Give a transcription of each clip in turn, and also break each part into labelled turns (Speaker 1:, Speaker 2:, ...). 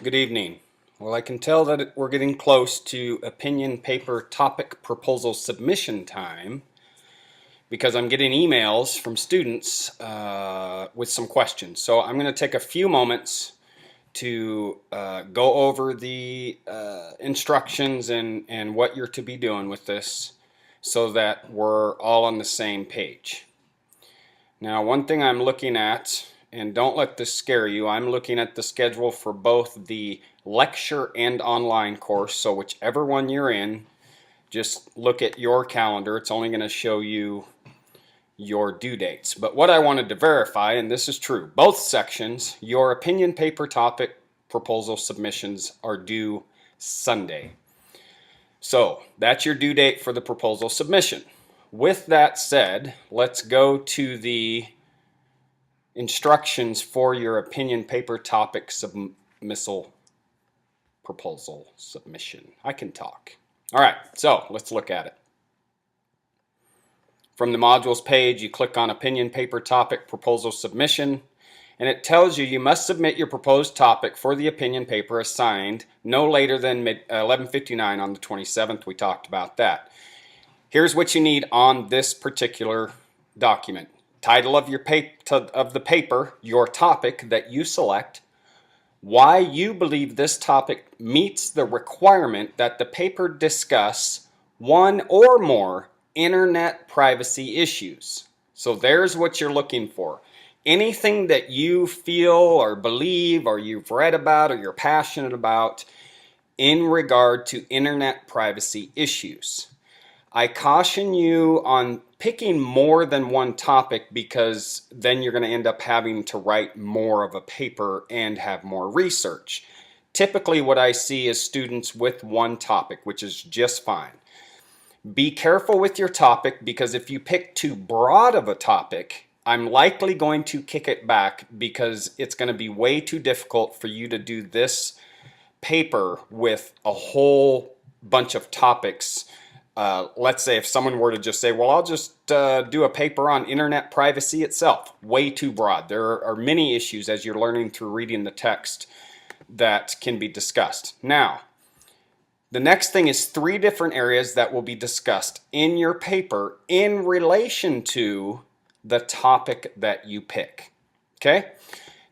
Speaker 1: Good evening. Well, I can tell that we're getting close to opinion paper topic proposal submission time because I'm getting emails from students with some questions. So I'm going to take a few moments to go over the instructions and what you're to be doing with this so that we're all on the same page. Now, one thing I'm looking at, and don't let this scare you, I'm looking at the schedule for both the lecture and online course. So whichever one you're in, just look at your calendar. It's only going to show you your due dates. But what I wanted to verify, and this is true, both sections, your opinion paper topic proposal submissions are due Sunday. So that's your due date for the proposal submission. With that said, let's go to the instructions for your opinion paper topic submittal proposal submission. I can talk. All right, so let's look at it. From the modules page, you click on opinion paper topic proposal submission, and it tells you must submit your proposed topic for the opinion paper assigned no later than 11:59 on the 27th. We talked about that. Here's what you need on this particular document. Title of the paper, your topic that you select, why you believe this topic meets the requirement that the paper discuss one or more internet privacy issues. So there's what you're looking for. Anything that you feel or believe or you've read about or you're passionate about in regard to internet privacy issues. I caution you on picking more than one topic because then you're going to end up having to write more of a paper and have more research. Typically what I see is students with one topic, which is just fine. Be careful with your topic because if you pick too broad of a topic, I'm likely going to kick it back because it's going to be way too difficult for you to do this paper with a whole bunch of topics. Let's say if someone were to just say, well, I'll just do a paper on internet privacy itself. Way too broad. There are many issues as you're learning through reading the text that can be discussed. Now, the next thing is 3 different areas that will be discussed in your paper in relation to the topic that you pick. Okay?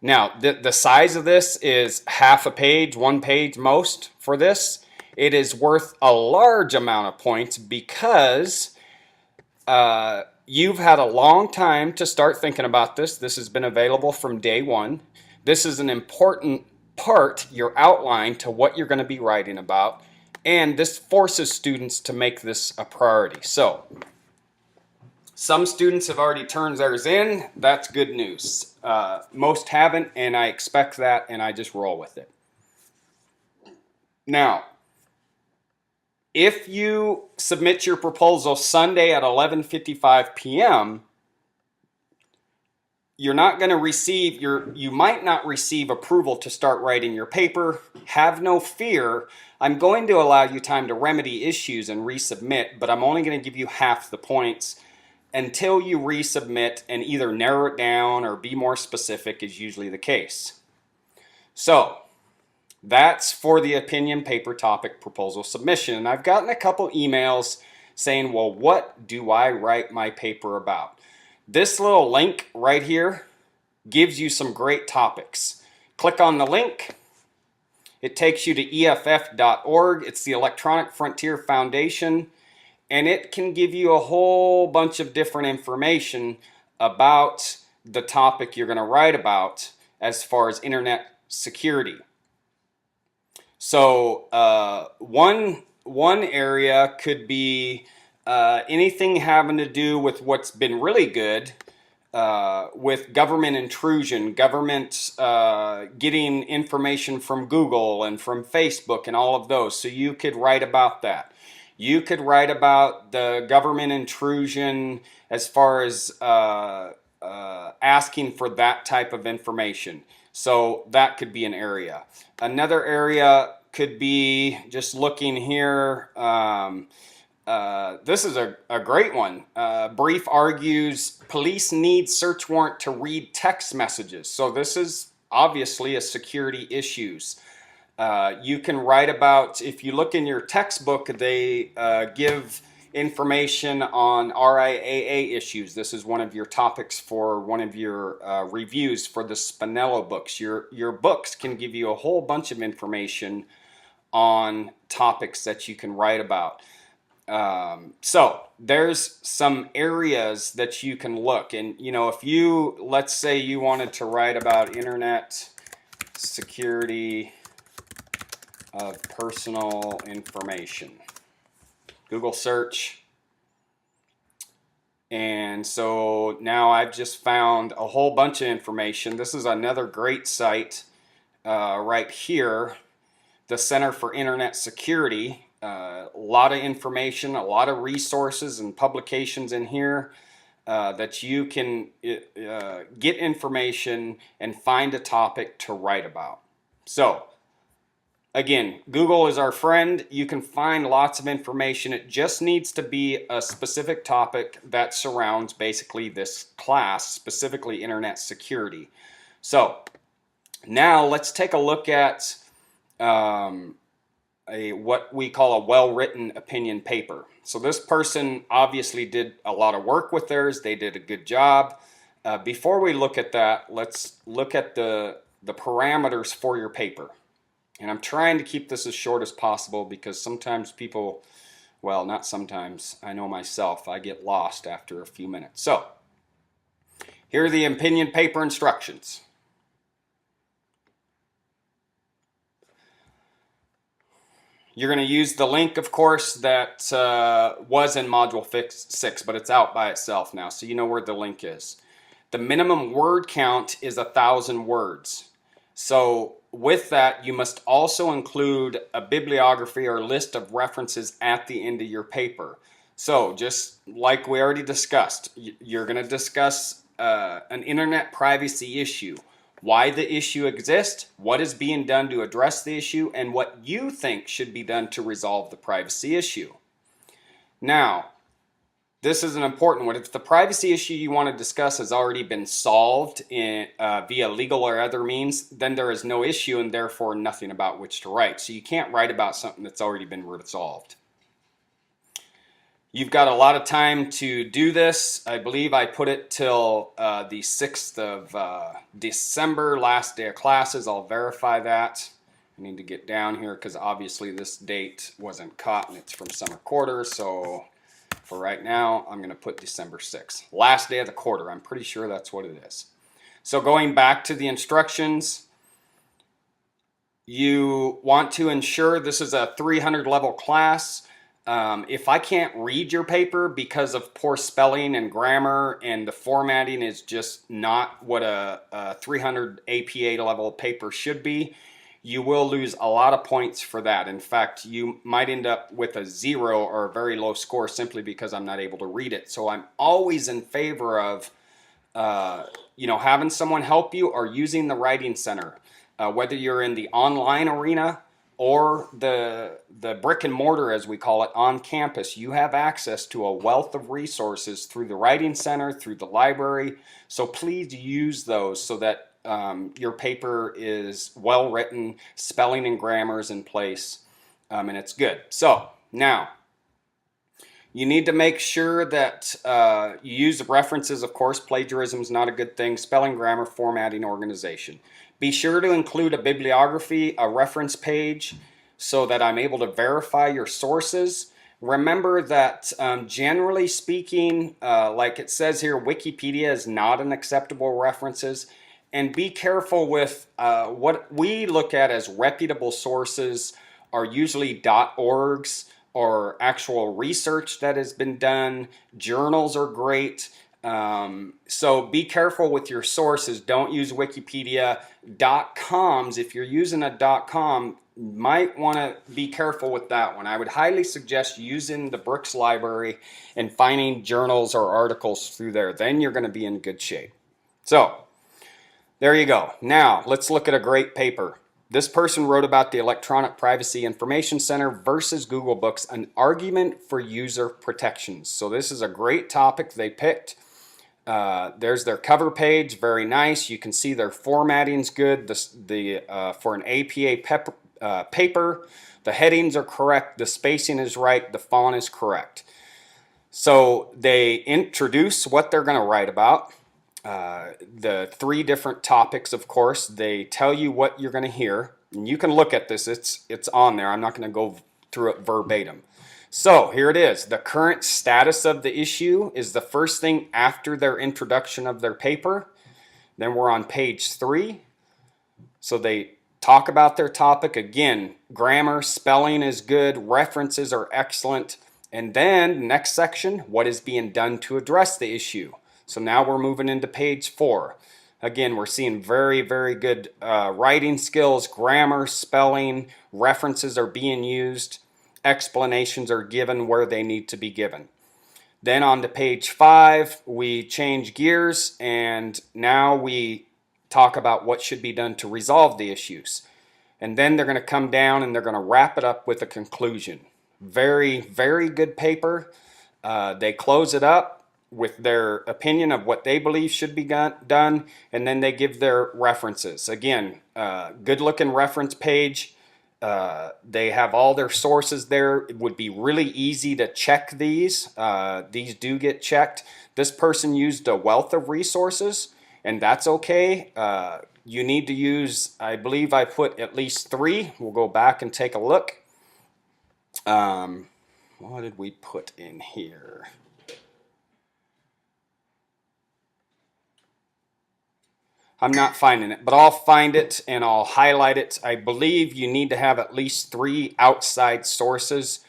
Speaker 1: Now, the size of this is half a page, 1 page most for this. It is worth a large amount of points because you've had a long time to start thinking about this. This has been available from day one. This is an important part, your outline to what you're going to be writing about. And this forces students to make this a priority. So, some students have already turned theirs in. That's good news. Most haven't, and I expect that, and I just roll with it. Now, if you submit your proposal Sunday at 11:55 p.m., you're not going to receive you might not receive approval to start writing your paper. Have no fear. I'm going to allow you time to remedy issues and resubmit, but I'm only going to give you half the points until you resubmit and either narrow it down or be more specific is usually the case. So, that's for the opinion paper topic proposal submission. And I've gotten a couple emails saying, well, what do I write my paper about? This little link right here gives you some great topics. Click on the link. It takes you to EFF.org. It's the Electronic Frontier Foundation. And it can give you a whole bunch of different information about the topic you're going to write about as far as internet security. So one area could be anything having to do with what's been really good with government intrusion, government getting information from Google and from Facebook and all of those. So you could write about that. You could write about the government intrusion as far as asking for that type of information. So that could be an area. Another area could be just looking here. This is a great one. Brief argues police need search warrant to read text messages. So this is obviously a security issues. You can write about, if you look in your textbook, they give information on RIAA issues. This is one of your topics for one of your reviews for the Spinello books. Your books can give you a whole bunch of information on topics that you can write about. So there's some areas that you can look, and if you, let's say you wanted to write about internet security of personal information, Google search. And so now I've just found a whole bunch of information. This is another great site right here, the Center for Internet Security. A lot of information, a lot of resources and publications in here that you can get information and find a topic to write about. So again, Google is our friend. You can find lots of information. It just needs to be a specific topic that surrounds basically this class, specifically internet security. So now let's take a look at what we call a well-written opinion paper. So this person obviously did a lot of work with theirs. They did a good job. Before we look at that, let's look at the parameters for your paper. And I'm trying to keep this as short as possible because sometimes people, well, not sometimes, I know myself, I get lost after a few minutes. So here are the opinion paper instructions. You're going to use the link, of course, that was in Module 6, but it's out by itself now, so you know where the link is. The minimum word count is 1,000 words. So with that, you must also include a bibliography or list of references at the end of your paper. So just like we already discussed, you're going to discuss an internet privacy issue, why the issue exists, what is being done to address the issue, and what you think should be done to resolve the privacy issue. Now, this is an important one. If the privacy issue you want to discuss has already been solved via legal or other means, then there is no issue and therefore nothing about which to write. So you can't write about something that's already been resolved. You've got a lot of time to do this. I believe I put it till the 6th of December, last day of classes. I'll verify that. I need to get down here because obviously this date wasn't caught and it's from summer quarter, so for right now, I'm going to put December 6th. Last day of the quarter. I'm pretty sure that's what it is. So going back to the instructions, you want to ensure this is a 300 level class. If I can't read your paper because of poor spelling and grammar and the formatting is just not what a 300 APA level paper should be, you will lose a lot of points for that. In fact, you might end up with a 0 or a very low score simply because I'm not able to read it. So I'm always in favor of having someone help you or using the Writing Center. Whether you're in the online arena or the brick and mortar, as we call it, on campus, you have access to a wealth of resources through the Writing Center, through the library. So please use those so that your paper is well written, spelling and grammar is in place, and it's good. So now you need to make sure that you use references. Of course, plagiarism is not a good thing. Spelling, grammar, formatting, organization. Be sure to include a bibliography, a reference page, so that I'm able to verify your sources. Remember that generally speaking, like it says here, Wikipedia is not an acceptable references. And be careful with what we look at as reputable sources are usually .orgs or actual research that has been done. Journals are great. So be careful with your sources. Don't use Wikipedia. .coms, if you're using a .com, you might want to be careful with that one. I would highly suggest using the Brooks Library and finding journals or articles through there. Then you're going to be in good shape. So there you go. Now let's look at a great paper. This person wrote about the Electronic Privacy Information Center versus Google Books, an argument for user protections. So this is a great topic they picked. There's their cover page, very nice. You can see their formatting's good. For an APA paper. The headings are correct, the spacing is right, the font is correct. So they introduce what they're going to write about. The 3 different topics, of course. They tell you what you're going to hear. And you can look at this. It's on there. I'm not going to go through it verbatim. So here it is. The current status of the issue is the first thing after their introduction of their paper. Then we're on page 3. So they talk about their topic. Again, grammar, spelling is good. References are excellent. And then next section, what is being done to address the issue? So now we're moving into page 4. Again, we're seeing very, very good writing skills, grammar, spelling, references are being used, explanations are given where they need to be given. Then on to page 5, we change gears and now we talk about what should be done to resolve the issues. And then they're going to come down and they're going to wrap it up with a conclusion. Very, very good paper. They close it up with their opinion of what they believe should be done, and then they give their references. Again, good looking reference page. They have all their sources there. It would be really easy to check these. These do get checked. This person used a wealth of resources, and that's okay. You need to use, I believe I put at least 3. We'll go back and take a look. What did we put in here? I'm not finding it, but I'll find it and I'll highlight it. I believe you need to have at least 3 outside sources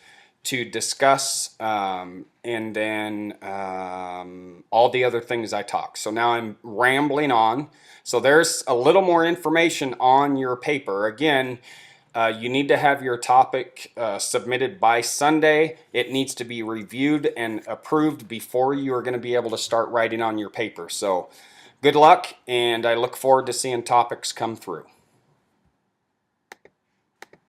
Speaker 1: to discuss, and then all the other things I talk. So now I'm rambling on. So there's a little more information on your paper. Again, you need to have your topic submitted by Sunday. It needs to be reviewed and approved before you are going to be able to start writing on your paper. So good luck, and I look forward to seeing topics come through.